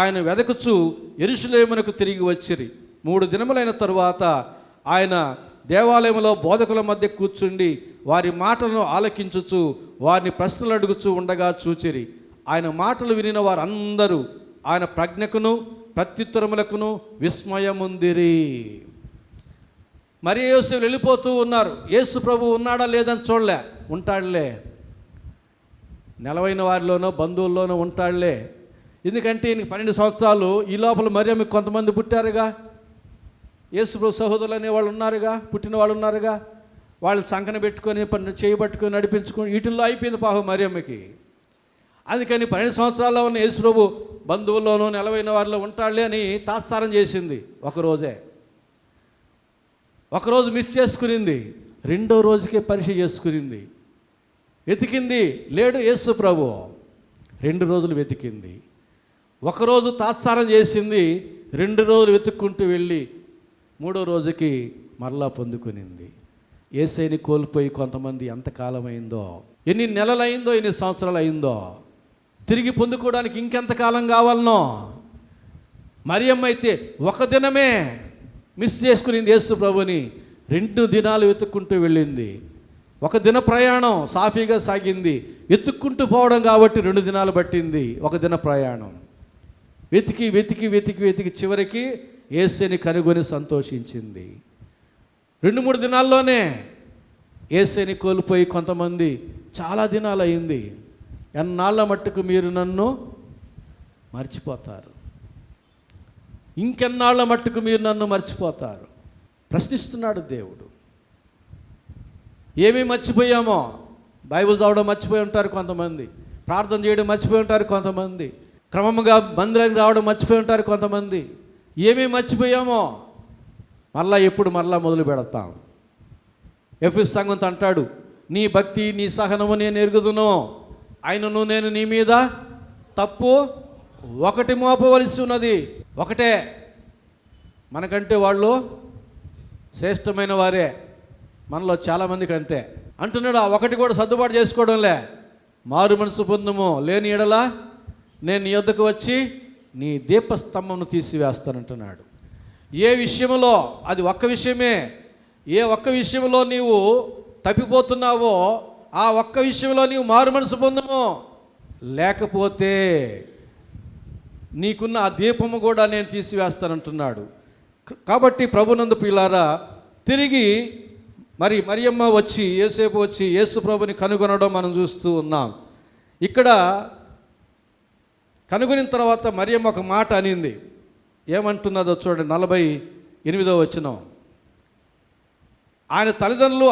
ఆయన వెదకుచు యెరూషలేమునకు తిరిగి వచ్చిరి. 3 దినములైన తరువాత ఆయన దేవాలయంలో బోధకుల మధ్య కూర్చుండి వారి మాటలను ఆలకించుచు వారిని ప్రశ్నలు అడుగుచూ ఉండగా చూచిరి. ఆయన మాటలు వినిన వారందరూ ఆయన ప్రజ్ఞకును ప్రత్యుత్తరములకును విస్మయముందిరి. మరి యోసేపు వెళ్ళిపోతూ ఉన్నారు. యేసు ప్రభు ఉన్నాడా లేదని చూడలే, ఉంటాడులే, నెలవైన వారిలోనో బంధువుల్లోనో ఉంటాడులే. ఎందుకంటే ఈయనకి 12 సంవత్సరాలు, ఈ లోపల మరియమ్మకి కొంతమంది పుట్టారుగా, యేసు ప్రభు సహోదరులు అనేవాళ్ళు ఉన్నారుగా, పుట్టిన వాళ్ళు ఉన్నారుగా, వాళ్ళని సంకన పెట్టుకొని చేయబట్టుకొని నడిపించుకొని వీటిల్లో అయిపోయింది పాపం మరియమ్మకి. అందుకని 12 సంవత్సరాల్లో ఉన్న యేసు ప్రభు బంధువుల్లోనూ నెలవైన వారిలో ఉంటాడులే అని తాత్సారం చేసింది. ఒకరోజు మిస్ చేసుకునింది, రెండో రోజుకే పరీక్ష చేసుకునింది. వెతికింది, లేడు యేసు ప్రభు. 2 రోజులు వెతికింది. ఒకరోజు తాత్సారం చేసింది, 2 రోజులు వెతుక్కుంటూ వెళ్ళి 3వ రోజుకి మరలా పొందుకునింది. యేసయ్యని కోల్పోయి కొంతమంది ఎంతకాలం అయిందో, ఎన్ని నెలలైందో, ఎన్ని సంవత్సరాలు అయిందో, తిరిగి పొందుకోవడానికి ఇంకెంతకాలం కావాలనో. మరియమ్మ అయితే ఒక దినమే మిస్ చేసుకునింది యేసు ప్రభుని. 2 దినాలు వెతుక్కుంటూ వెళ్ళింది. ఒక దిన ప్రయాణం సాఫీగా సాగింది. వెతుక్కుంటూ పోవడం కాబట్టి 2 దినాలు పట్టింది. ఒక దిన ప్రయాణం వెతికి వెతికి వెతికి వెతికి చివరికి యేసయ్యని కనుగొని సంతోషించింది. 2-3 దినాల్లోనే యేసయ్యని కోల్పోయి కొంతమంది చాలా దినాలు అయింది. ఎన్నాళ్ళ మట్టుకు మీరు నన్ను మర్చిపోతారు, ఇంకెన్నాళ్ళ మట్టుకు మీరు నన్ను మర్చిపోతారు ప్రశ్నిస్తున్నాడు దేవుడు. ఏమేమి మర్చిపోయామో, బైబిల్ చదవడం మర్చిపోయి ఉంటారు కొంతమంది, ప్రార్థన చేయడం మర్చిపోయి ఉంటారు కొంతమంది, క్రమముగా మందిరానికి రావడం మర్చిపోయి ఉంటారు కొంతమంది. ఏమేమి మర్చిపోయామో మరలా మొదలు పెడతాం. ఎఫెసు సంఘంతో అంటాడు, నీ భక్తి నీ సహనము నేను ఎరుగుదును, ఆయనను నేను నీ మీద తప్పు ఒకటి మోపవలసి ఉన్నది. ఒకటే, మనకంటే వాళ్ళు శ్రేష్టమైన వారే మనలో చాలామంది కంటే అంటున్నాడు. ఆ ఒకటి కూడా సర్దుబాటు చేసుకోవడంలే. మారు మనసు పొందుము, లేని ఎడల నేను నీ యొద్దకు వచ్చి నీ దీపస్తంభమును తీసివేస్తానంటున్నాడు. ఏ విషయంలో, అది ఒక్క విషయమే, ఏ ఒక్క విషయంలో నీవు తప్పిపోతున్నావో ఆ ఒక్క విషయంలో నీవు మారు మనసు పొందుము, లేకపోతే నీకున్న ఆ దీపము కూడా నేను తీసివేస్తానంటున్నాడు. కాబట్టి ప్రభునందు ప్రియులారా, తిరిగి మరియమ్మ వచ్చి యేసేపు వచ్చి యేసు ప్రభుని కనుగొనడం మనం చూస్తూ ఉన్నాం. ఇక్కడ కనుగొనిన తర్వాత మరియమ్మ ఒక మాట అనింది. ఏమంటున్నదో చూడండి, 48వ వచనం. ఆయన తల్లిదండ్రులు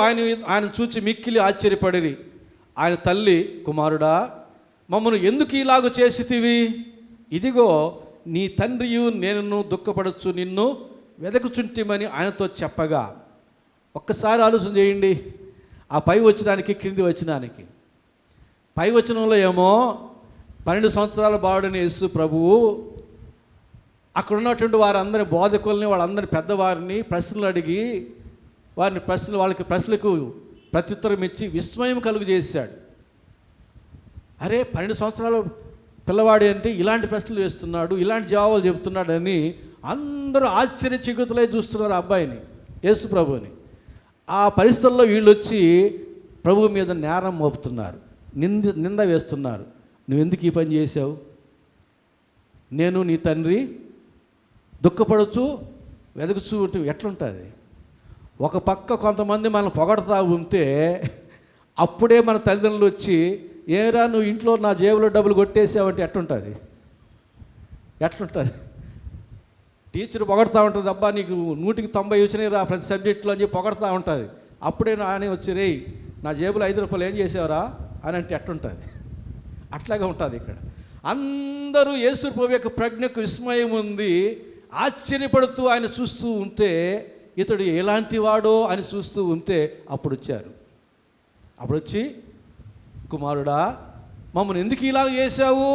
ఆయన చూచి మిక్కిలి ఆశ్చర్యపడిరి. ఆయన తల్లి, కుమారుడా, మమ్మను ఎందుకు ఇలాగ చేసితివి? ఇదిగో నీ తండ్రియు నేను దుఃఖపడచ్చు నిన్ను వెదకుచుంటిమని ఆయనతో చెప్పగా. ఒక్కసారి ఆలోచన చేయండి. ఆ పై వచనానికి క్రింది వచనానికి. పై వచనంలో ఏమో 12 సంవత్సరాల బాలుడైన యేసు ప్రభువు అక్కడ ఉన్నటువంటి వారందరి బోధకుల్ని, వాళ్ళందరి పెద్దవారిని ప్రశ్నలు అడిగి వాళ్ళకి ప్రశ్నలకు ప్రత్యుత్తరం ఇచ్చి విస్మయం కలుగు చేశాడు. అరే, 12 సంవత్సరాల పిల్లవాడు అంటే ఇలాంటి ప్రశ్నలు వేస్తున్నాడు, ఇలాంటి జవాబులు చెబుతున్నాడు అని అందరూ ఆశ్చర్యచకితులై చూస్తున్నారు అబ్బాయిని, యేసు ప్రభుని. ఆ పరిస్థితుల్లో వీళ్ళు వచ్చి ప్రభువు మీద నేరం మోపుతున్నారు, నింద వేస్తున్నారు. నువ్వెందుకు ఈ పని చేశావు? నేను నీ తండ్రి దుఃఖపడుచు వెదకుచూ ఉంటే ఎట్లుంటుంది? ఒక పక్క కొంతమంది మనం పొగడతా ఉంటే అప్పుడే మన తల్లిదండ్రులు వచ్చి, ఏరా నువ్వు ఇంట్లో నా జేబులో డబ్బులు కొట్టేసావంటే ఎట్లుంటుంది? టీచర్ పొగడతా ఉంటుంది, అబ్బా నీకు 100కి 90 వచ్చినాయి రా ప్రతి సబ్జెక్టులో అని చెప్పి పొగడతా ఉంటుంది. అప్పుడే ఆయన వచ్చి, రేయ్ నా జేబులో 5 రూపాయలు ఏం చేసావురా అని అంటే ఎట్లుంటుంది? అట్లాగే ఉంటుంది. ఇక్కడ అందరూ యేసు ప్రభు యొక్క ప్రజ్ఞకు విస్మయం ఉంది. ఆశ్చర్యపడుతూ ఆయన చూస్తూ ఉంటే, ఇతడు ఎలాంటి వాడో అని చూస్తూ ఉంటే అప్పుడు వచ్చి, కుమారుడా, మమ్మల్ని ఎందుకు ఇలాగ చేశావు?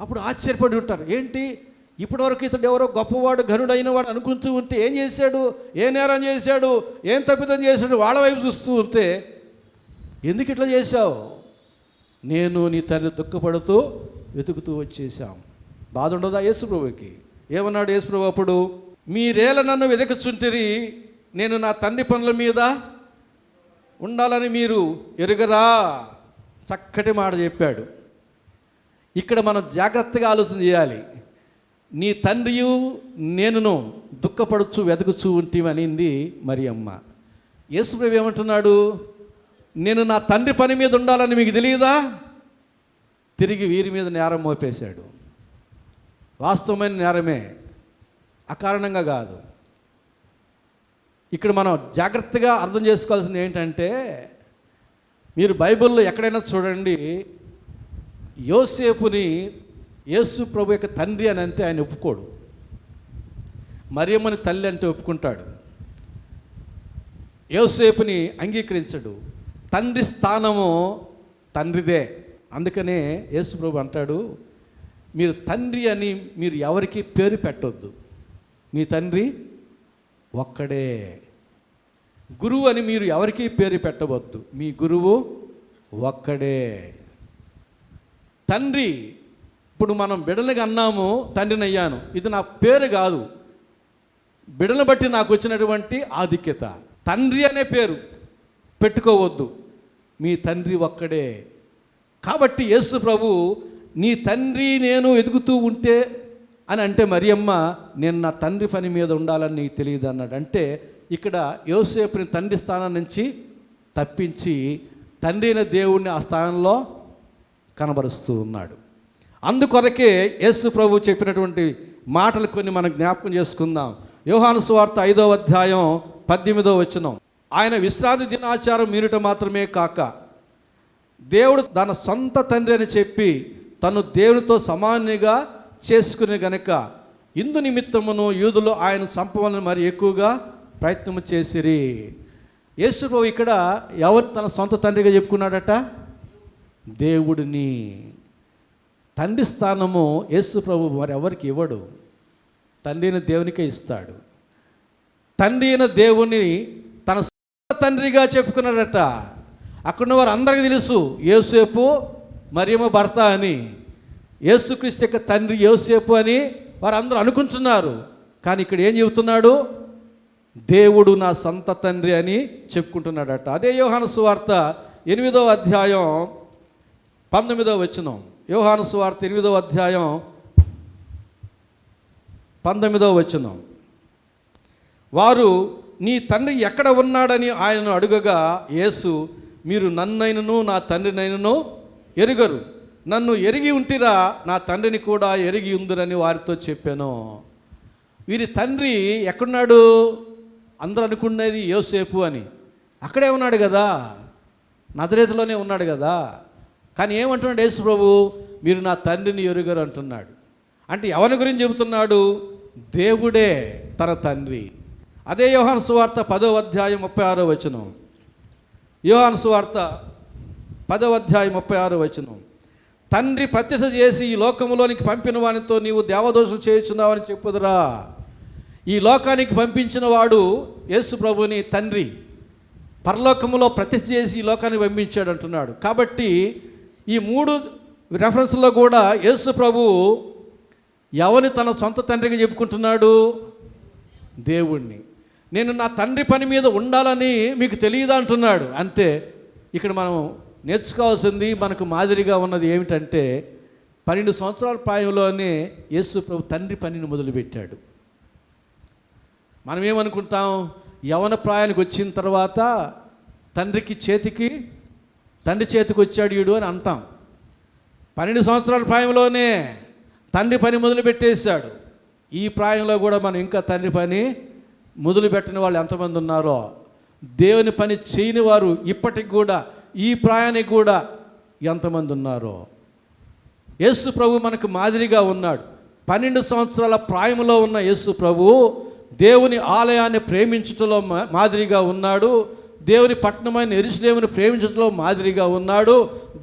అప్పుడు ఆశ్చర్యపడి ఉంటారు. ఏంటి, ఇప్పటివరకు ఇతడు ఎవరో గొప్పవాడు ఘనుడైన వాడు అనుకుంటూ ఉంటే ఏం చేశాడు, ఏ నేరం చేశాడు, ఏం తప్పిదం చేశాడు, వాళ్ళ వైపు చూస్తూ ఉంటే ఎందుకు ఇట్లా చేశావు? నేను నీ తండ్రి దుఃఖపడుతూ వెతుకుతూ వచ్చేసాం. బాధ ఉండదా యేసు ప్రభుకి? ఏమన్నాడు యేసు ప్రభు అప్పుడు? మీరేలా నన్ను వెదకుచుంటిరి, నేను నా తండ్రి పనుల మీద ఉండాలని మీరు ఎరుగరా. చక్కటి మాట చెప్పాడు. ఇక్కడ మనం జాగ్రత్తగా ఆలోచన చేయాలి. నీ తండ్రియు నేనును దుఃఖపడుచు వెతుకుచూ ఉంటేమనింది మరియమ్మ. యేసుప్రభు ఏమంటున్నాడు? నేను నా తండ్రి పని మీద ఉండాలని మీకు తెలియదా? తిరిగి వీరి మీద నేరం మోపేశాడు. వాస్తవమైన నేరమే, అకారణంగా కాదు. ఇక్కడ మనం జాగ్రత్తగా అర్థం చేసుకోవాల్సింది ఏంటంటే, మీరు బైబిల్లో ఎక్కడైనా చూడండి, యోసేపుని యేసు ప్రభు యొక్క తండ్రి అని అంటే ఆయన ఒప్పుకోడు. మరియమ్మని తల్లి అంటే ఒప్పుకుంటాడు. యోసేపుని అంగీకరించడు. తండ్రి స్థానము తండ్రిదే. అందుకనే యేసు ప్రభు అంటాడు, మీరు తండ్రి అని మీరు ఎవరికి పేరు పెట్టొద్దు, మీ తండ్రి ఒక్కడే. గురువు అని మీరు ఎవరికి పేరు పెట్టవద్దు, మీ గురువు ఒక్కడే. తండ్రి, ఇప్పుడు మనం బిడ్డలుగా అన్నాము, తండ్రిని అయ్యాను, ఇది నా పేరు కాదు, బిడ్డను బట్టి నాకు వచ్చినటువంటి ఆధిక్యత. తండ్రి అనే పేరు పెట్టుకోవద్దు, మీ తండ్రి ఒక్కడే. కాబట్టి యేసు ప్రభు నీ తండ్రి నేను ఎదుగుతూ ఉంటే అని అంటే మరియమ్మ, నేను నా తండ్రి పని మీద ఉండాలని నీకు తెలియదు అన్నాడు. అంటే ఇక్కడ యోసేపుని తండ్రి స్థానం నుంచి తప్పించి తండ్రి అయిన దేవుణ్ణి ఆ స్థానంలో కనబరుస్తూ ఉన్నాడు. అందుకొరకే యేసు ప్రభు చెప్పినటువంటి మాటలు కొన్ని మనం జ్ఞాపకం చేసుకుందాం. యోహాను సువార్త 5వ అధ్యాయం 18వ వచనం, ఆయన విశ్రాంతి దినాచారం మీరుట మాత్రమే కాక దేవుడు తన సొంత తండ్రి అని చెప్పి తను దేవునితో సమానంగా చేసుకునే గనుక ఇందు నిమిత్తమును యూదులు ఆయన చంపవాలని మరి ఎక్కువగా ప్రయత్నము చేసిరి. యేసు ప్రభు ఇక్కడ ఎవరు తన సొంత తండ్రిగా చెప్పుకున్నాడట? దేవుడిని. తండ్రి స్థానము యేసు ప్రభు మరి ఎవరికి ఇవ్వడు, తండ్రి అయిన దేవునికే ఇస్తాడు. తండ్రి అయిన దేవుని తన సొంత తండ్రిగా చెప్పుకున్నాడట. అక్కడ వారు అందరికీ తెలుసు యోసేపు మరియమ్మ భర్త అని. యేసుక్రీస్తు యొక్క తండ్రి యోసేపు అని వారు అందరూ అనుకుంటున్నారు. కానీ ఇక్కడ ఏం చెబుతున్నాడు? దేవుడు నా సొంత తండ్రి అని చెప్పుకుంటున్నాడట. అదే యోహాను సువార్త 8వ అధ్యాయం 19వ వచనం. యోహాను సువార్త 8వ అధ్యాయం 19వ వచనం, వారు నీ తండ్రి ఎక్కడ ఉన్నాడని ఆయనను అడుగగా యేసు, మీరు నన్నైనను నా తండ్రినైనను ఎరుగరు, నన్ను ఎరిగి ఉంటిరా నా తండ్రిని కూడా ఎరిగి ఉందిరని వారితో చెప్పాను. వీరి తండ్రి ఎక్కడున్నాడు? అందరూ అనుకునేది యోసేపు అని. అక్కడే ఉన్నాడు కదా, నజరేతులోనే ఉన్నాడు కదా. కానీ ఏమంటున్నాడు యేసు ప్రభు? మీరు నా తండ్రిని ఎరుగరు అంటున్నాడు. అంటే ఎవరి గురించి చెబుతున్నాడు? దేవుడే తన తండ్రి. అదే యోహాను సువార్త 10వ అధ్యాయం 36వ వచనం. యోహాను సువార్త 10వ అధ్యాయం 36వ వచనం, తండ్రి ప్రత్యక్ష చేసి ఈ లోకములోనికి పంపిన వానితో నీవు దేవదోషం చేయుచున్నావని చెప్పుదురా. ఈ లోకానికి పంపించిన వాడు యేసు ప్రభుని తండ్రి, పరలోకములో ప్రత్యక్ష చేసి ఈ లోకానికి పంపించాడు అంటున్నాడు. కాబట్టి ఈ 3 రెఫరెన్స్లో కూడా యేసు ప్రభు ఎవరిని తన సొంత తండ్రిగా చెప్పుకుంటున్నాడు? దేవుణ్ణి. నేను నా తండ్రి పని మీద ఉండాలని మీకు తెలియదా అంటున్నాడు. అంతే. ఇక్కడ మనం నేర్చుకోవాల్సింది, మనకు మాదిరిగా ఉన్నది ఏమిటంటే 12 సంవత్సరాల ప్రాయంలోనే యేసు ప్రభు తండ్రి పనిని మొదలుపెట్టాడు. మనం ఏమనుకుంటాం? యవన ప్రాయానికి వచ్చిన తర్వాత తండ్రి చేతికి వచ్చాడు వీడు అని అంటాం. 12 సంవత్సరాల ప్రాయంలోనే తండ్రి పని మొదలుపెట్టేశాడు. ఈ ప్రాయంలో కూడా మనం ఇంకా తండ్రి పని మొదలుపెట్టిన వాళ్ళు ఎంతమంది ఉన్నారో, దేవుని పని చేయని వారు ఇప్పటికి కూడా ఈ ప్రాయానికి కూడా ఎంతమంది ఉన్నారో. యేసు ప్రభు మనకు మాదిరిగా ఉన్నాడు. 12 సంవత్సరాల ప్రాయంలో ఉన్న యేసు ప్రభు దేవుని ఆలయాన్ని ప్రేమించటంలో మాదిరిగా ఉన్నాడు. దేవుని పట్టణమైన యెరూషలేమును ప్రేమించడంలో మాదిరిగా ఉన్నాడు.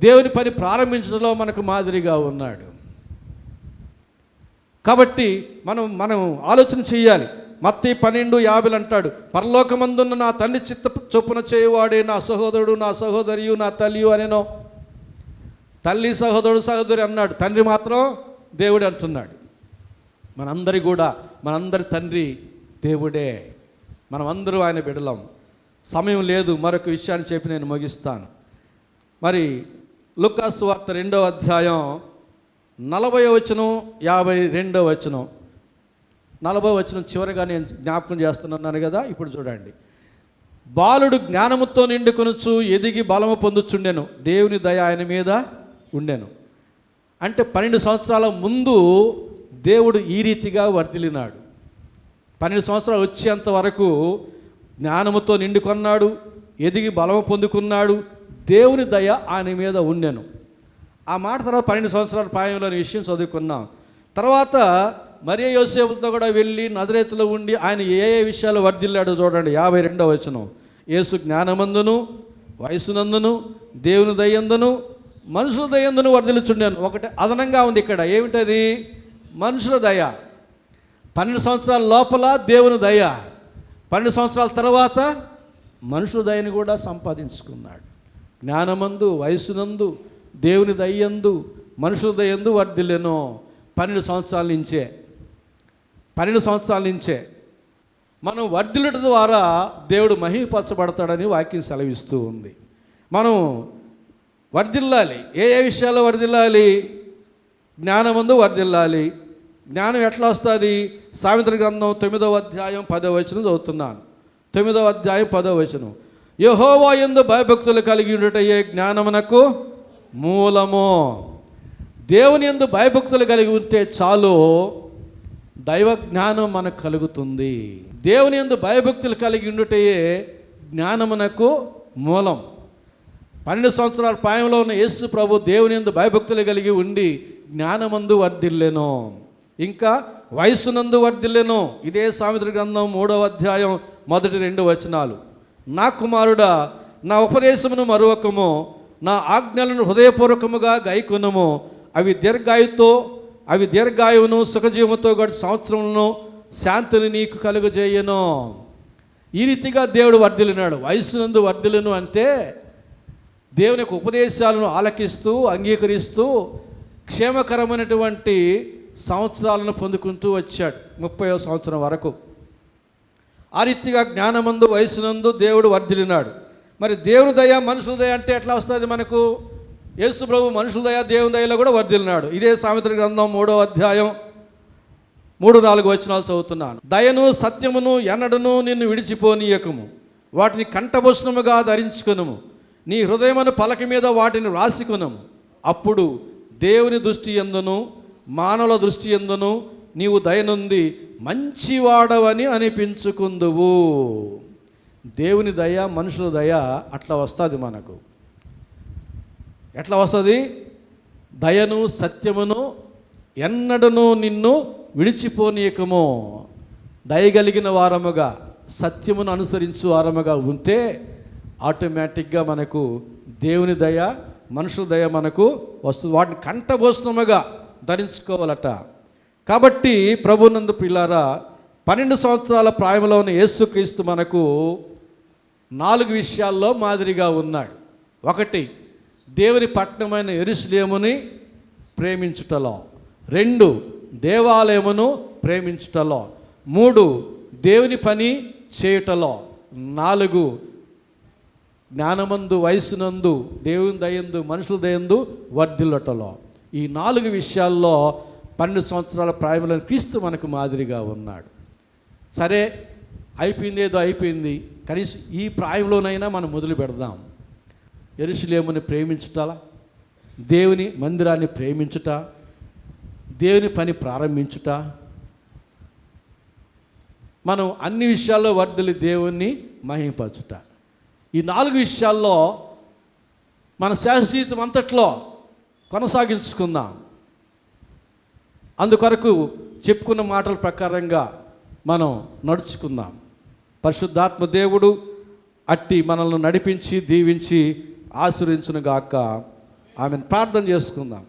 దేవుని పని ప్రారంభించడంలో మనకు మాదిరిగా ఉన్నాడు. కాబట్టి మనం ఆలోచన చేయాలి. మత్తయి 12:50 అంటాడు, పరలోకమందున్న నా తండ్రి చిత్త చొప్పున చేయవాడే నా సహోదరుడు, నా సహోదరియు, నా తల్లియు అనేనో. తల్లి సహోదరుడు సహోదరి అన్నాడు, తండ్రి మాత్రం దేవుడే అంటున్నాడు. మనందరి తండ్రి దేవుడే. మనం అందరూ ఆయన బిడ్డలం. సమయం లేదు, మరొక విషయాన్ని చెప్పి నేను ముగిస్తాను. మరి లూకాసు సువార్త 2వ అధ్యాయం 40వ వచనం 52వ వచనం. 40వ వచనం చివరిగా నేను జ్ఞాపకం చేస్తున్నాను కదా. ఇప్పుడు చూడండి. బాలుడు జ్ఞానముతో నిండుకొనుచు ఎదిగి బలము పొందుచుండెను, దేవుని దయ ఆయన మీద ఉండెను. అంటే 12 సంవత్సరాల ముందు దేవుడు ఈ రీతిగా వర్ధిల్లినాడు. 12 సంవత్సరాలు వచ్చేంత వరకు జ్ఞానముతో నిండుకొన్నాడు, ఎదిగి బలము పొందుకున్నాడు, దేవుని దయ ఆయన మీద ఉండెను. ఆ మాట తర్వాత 12 సంవత్సరాల ప్రాయంలోని విషయం చదువుకున్నాం. తర్వాత మరియ యోసేపుతో కూడా వెళ్ళి నజరేతులో ఉండి ఆయన ఏ ఏ విషయాలు వర్ధిల్లాడో చూడండి. 52వ వచనం. యేసు జ్ఞానమందును వయసునందును దేవుని దయందును మనుషుల దయందును వర్ధిల్లుచుండాను. ఒకటి అదనంగా ఉంది ఇక్కడ. ఏమిటది? మనుషుల దయ. 12 సంవత్సరాల లోపల దేవుని దయ, 12 సంవత్సరాల తర్వాత మనుషుల దయని కూడా సంపాదించుకున్నాడు. జ్ఞానమందు వయసునందు దేవుని దయ్యందు మనుషుల దయ్యందు వర్ధిల్లెను. 12 సంవత్సరాల నుంచే 12 సంవత్సరాల నుంచే మనం వర్ధిల్లుట ద్వారా దేవుడు మహిమపరచబడతాడని వాక్యం సెలవిస్తూ ఉంది. మనం వర్ధిల్లాలి. ఏ ఏ విషయాల్లో వర్ధిల్లాలి? జ్ఞానమందు వర్ధిల్లాలి. జ్ఞానం ఎట్లా వస్తుంది? సామెతల గ్రంథం 9వ అధ్యాయం 10వ వచనం చదువుతున్నాను. 9వ అధ్యాయం 10వ వచనం. యెహోవా యందు భయభక్తులు కలిగి ఉండుటయే జ్ఞానమునకు మూలము. దేవుని యందు భయభక్తులు కలిగి ఉంటే చాలు, దైవ జ్ఞానం మనకు కలుగుతుంది. దేవుని యందు భయభక్తులు కలిగి ఉండుటయే జ్ఞానమునకు మూలం. 12 సంవత్సరాల ప్రాయంలో ఉన్న యేసు ప్రభు దేవుని యందు భయభక్తులు కలిగి ఉండి జ్ఞానమందు వర్ధిల్లెను, ఇంకా వయస్సునందు వర్ధిల్లెను. ఇదే సామెతల గ్రంథం 3వ అధ్యాయం 1-2 వచనాలు. నా కుమారుడా, నా ఉపదేశమును మరువకము, నా ఆజ్ఞలను హృదయపూర్వకముగా గైకొనుము. అవి దీర్ఘాయువును సుఖజీవముతో గడి సంవత్సరములను శాంతిని నీకు కలుగజేయను. ఈ రీతిగా దేవుడు వర్ధిల్లినాడు. వయస్సునందు వర్ధిల్లును అంటే దేవుని యొక్క ఉపదేశాలను ఆలకిస్తూ అంగీకరిస్తూ క్షేమకరమైనటువంటి సంవత్సరాలను పొందుకుంటూ వచ్చాడు 30వ సంవత్సరం వరకు. ఆ రీతిగా జ్ఞానమందు వయసునందు దేవుడు వర్ధిల్లినాడు. మరి దేవుని దయ మనుషుల దయ అంటే ఎట్లా వస్తుంది మనకు? యేసు ప్రభు మనుషుల దయ దేవుని దయలో కూడా వర్ధిల్లినాడు. ఇదే సామెతల గ్రంథం 3వ అధ్యాయం 3-4 వచనాలు చదువుతున్నాను. దయను సత్యమును ఎన్నడను నిన్ను విడిచిపోనీయకము, వాటిని కంఠభూషణముగా ధరించుకొనుము, నీ హృదయమును పలక మీద వాటిని వ్రాసికొనుము. అప్పుడు దేవుని దృష్టి యందును మానవుల దృష్టి యందును నీవు దయనుంది మంచివాడవని అనిపించుకుందువు. దేవుని దయ మనుషుల దయ అట్లా వస్తుంది మనకు. ఎట్లా వస్తుంది? దయను సత్యమును ఎన్నడను నిన్ను విడిచిపోనీయకము. దయగలిగిన వారముగా సత్యమును అనుసరించు వారముగా ఉంటే ఆటోమేటిక్గా మనకు దేవుని దయ మనుషుల దయ మనకు వస్తుంది. వాటిని కంఠభూషణముగా ధరించుకోవాలట. కాబట్టి ప్రభునందు పిల్లారా, 12 సంవత్సరాల ప్రాయంలో ఉన్న యేసుక్రీస్తు మనకు 4 విషయాల్లో మాదిరిగా ఉన్నాడు. 1, దేవుని పట్టణమైన యెరూషలేముని ప్రేమించుటలో. 2, దేవాలయమును ప్రేమించుటలో. 3, దేవుని పని చేయుటలో. 4, జ్ఞానమందు వయసునందు దేవుని దయందు మనుషుల దయందు వర్ధిల్లటలో. ఈ 4 విషయాల్లో 12 సంవత్సరాల ప్రాయంలో క్రీస్తు మనకు మాదిరిగా ఉన్నాడు. సరే, అయిపోయింది, ఏదో అయిపోయింది, కనీసం ఈ ప్రాయంలోనైనా మనం మొదలు పెడదాం. యెరూషలేముని ప్రేమించుట, దేవుని మందిరాన్ని ప్రేమించుట, దేవుని పని ప్రారంభించుట, మనం అన్ని విషయాల్లో వర్ధిల్లి దేవుణ్ణి మహిమపరచుట. ఈ 4 విషయాల్లో మన శాశ్వతం అంతట్లో కొనసాగించుకుందాం. అందుకొరకు చెప్పుకున్న మాటల ప్రకారంగా మనం నడుచుకుందాం. పరిశుద్ధాత్మ దేవుడు అట్టి మనల్ని నడిపించి దీవించి ఆశీర్వదించునుగాక. ఆమెను ప్రార్థన చేసుకుందాం.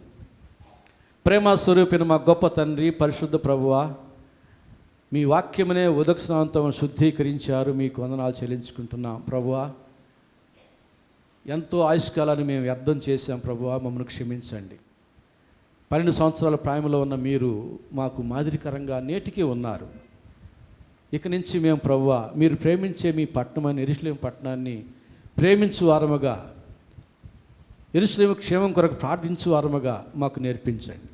ప్రేమ స్వరూపిన మా గొప్ప తండ్రి, పరిశుద్ధ ప్రభువా, మీ వాక్యమునే ఉదకస్నానంతో శుద్ధీకరించారు. మీకు వందనాలు చెల్లించుకుంటున్నాం ప్రభువా. ఎంతో ఆయుష్కాలాన్ని మేము వ్యర్థం చేశాం ప్రభువా, మమ్మల్ని క్షమించండి. 12 సంవత్సరాల ప్రాయంలో ఉన్న మీరు మాకు మాదిరికరంగా నేటికి ఉన్నారు. ఇక నుంచి మేము ప్రభువా మీరు ప్రేమించే మీ పట్టణాన్ని యెరూషలేము పట్టణాన్ని ప్రేమించు వారముగా, యెరూషలేము క్షేమం కొరకు ప్రార్థించు వారముగా మాకు నేర్పించండి.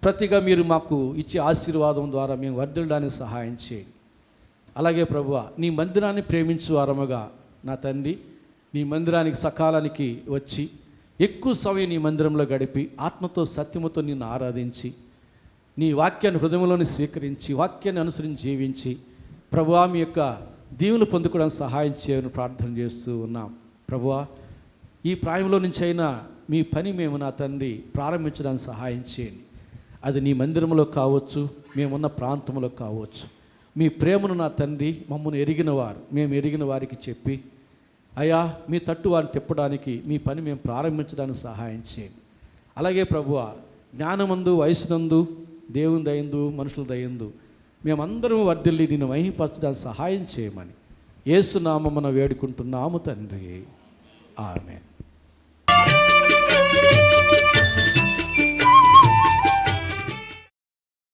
ప్రతిగా మీరు మాకు ఇచ్చే ఆశీర్వాదం ద్వారా మేము వర్ధిల్లడానికి సహాయం చేయండి. అలాగే ప్రభువా నీ మందిరాన్ని ప్రేమించు వారముగా నా తండ్రి నీ మందిరానికి సకాలానికి వచ్చి ఎక్కువ సమయం నీ మందిరంలో గడిపి ఆత్మతో సత్యముతో నిన్ను ఆరాధించి నీ వాక్యాన్ని హృదయంలోని స్వీకరించి వాక్యాన్ని అనుసరించి జీవించి ప్రభువా మీ యొక్క దీవులు పొందుకోవడానికి సహాయం చేయని ప్రార్థన చేస్తూ ఉన్నాం. ప్రభువా ఈ ప్రాయంలో నుంచి అయినా మీ పని మేము నా తండ్రి ప్రారంభించడానికి సహాయం చేయండి. అది నీ మందిరంలో కావచ్చు, మేమున్న ప్రాంతంలో కావచ్చు. మీ ప్రేమను నా తండ్రి మమ్మల్ని ఎరిగినవారు మేము ఎరిగిన వారికి చెప్పి అయ్యా మీ తట్టు వారిని తిప్పడానికి మీ పని మేము ప్రారంభించడానికి సహాయం చేయండి. అలాగే ప్రభువా జ్ఞానమందు వయసునందు దేవుని దయందు మనుషుల దయందు మేమందరం వర్ధిల్లి నిన్ను మహిమపరచడానికి సహాయం చేయమని యేసు నామమున వేడుకుంటున్నాము తండ్రి. ఆమేన్.